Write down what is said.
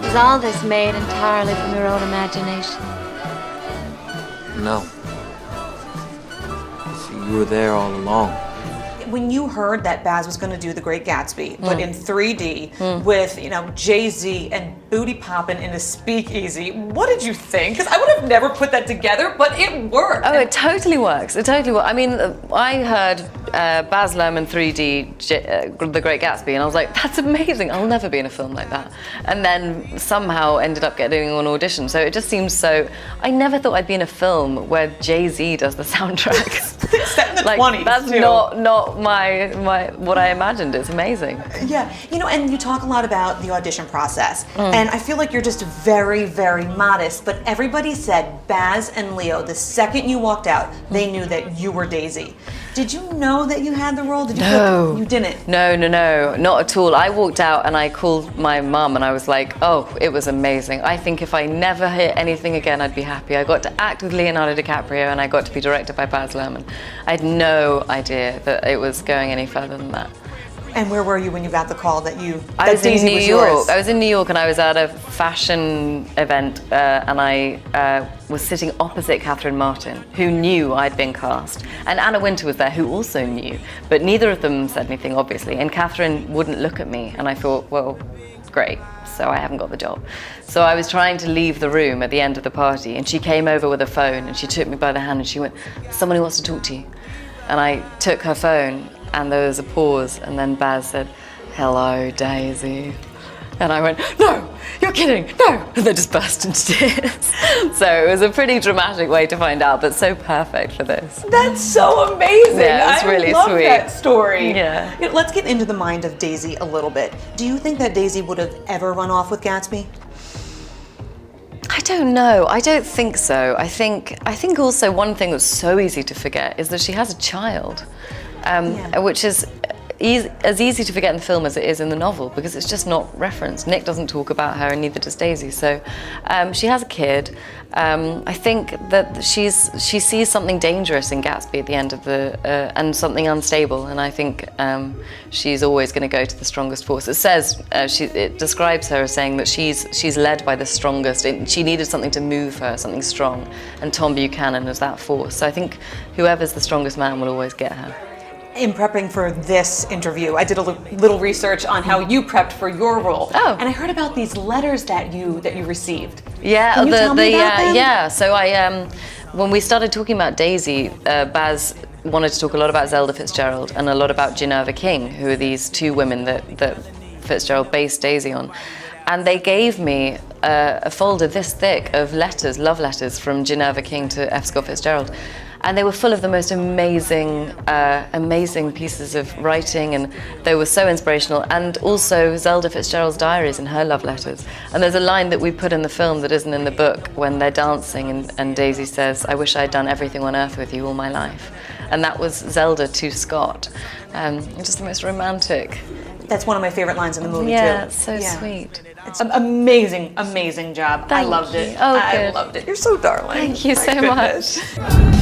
Is all this made entirely from your own imagination? No. See, you were there all along. When you heard that Baz was going to do The Great Gatsby, but in 3D with, you know, Jay-Z and booty popping in a speakeasy, what did you think? Because I would have never put that together, but it worked. Oh, it totally works. It totally works. I mean, I heard Baz Luhrmann 3D The Great Gatsby, and I was like, that's amazing. I'll never be in a film like that. And then somehow ended up getting an audition. So it just seems so. I never thought I'd be in a film where Jay-Z does the soundtrack. Set in the like 20s, that's too. not my what I imagined. It's amazing. Yeah, you know, and you talk a lot about the audition process, and I feel like you're just very, very modest, but everybody said Baz and Leo, the second you walked out, they knew that you were Daisy. Did you know that you had the role? Did you feel like you didn't? No, not at all. I walked out and I called my mum and I was like, oh, it was amazing. I think if I never hear anything again, I'd be happy. I got to act with Leonardo DiCaprio and I got to be directed by Baz Luhrmann. I had no idea that it was going any further than that. And where were you when you got the call that I was Daisy in New was York. yours? I was in New York and I was at a fashion event and I was sitting opposite Catherine Martin, who knew I'd been cast. And Anna Wintour was there, who also knew. But neither of them said anything, obviously. And Catherine wouldn't look at me. And I thought, well, great. So I haven't got the job. So I was trying to leave the room at the end of the party and she came over with a phone and she took me by the hand and she went, someone who wants to talk to you. And I took her phone and there was a pause and then Baz said, hello, Daisy. And I went, no, you're kidding, no. And they just burst into tears. So it was a pretty dramatic way to find out, but so perfect for this. That's so amazing. Yeah, it's really I love sweet. that story. Yeah. You know, let's get into the mind of Daisy a little bit. Do you think that Daisy would have ever run off with Gatsby? I don't know. I don't think so. I think also one thing that's so easy to forget is that she has a child, which is as easy to forget in the film as it is in the novel because it's just not referenced. Nick doesn't talk about her and neither does Daisy. So she has a kid. I think that she sees something dangerous in Gatsby at the end of and something unstable. And I think she's always going to go to the strongest force. It says it describes her as saying that she's led by the strongest. She needed something to move her, something strong, and Tom Buchanan is that force. So I think whoever's the strongest man will always get her. In prepping for this interview, I did a little research on how you prepped for your role. Oh. And I heard about these letters that you received. Yeah, Can you tell me about them? yeah. So when we started talking about Daisy, Baz wanted to talk a lot about Zelda Fitzgerald and a lot about Ginevra King, who are these two women that Fitzgerald based Daisy on. And they gave me a folder this thick of letters, love letters from Ginevra King to F. Scott Fitzgerald. And they were full of the most amazing pieces of writing, and they were so inspirational. And also Zelda Fitzgerald's diaries and her love letters. And there's a line that we put in the film that isn't in the book when they're dancing, and Daisy says, "I wish I'd done everything on earth with you all my life." And that was Zelda to Scott. Just the most romantic. That's one of my favorite lines in the movie, too. Yeah, it's so sweet. It's an amazing, amazing job. I loved it. Oh, I good. loved it. You're so darling. Thank you My so goodness. much.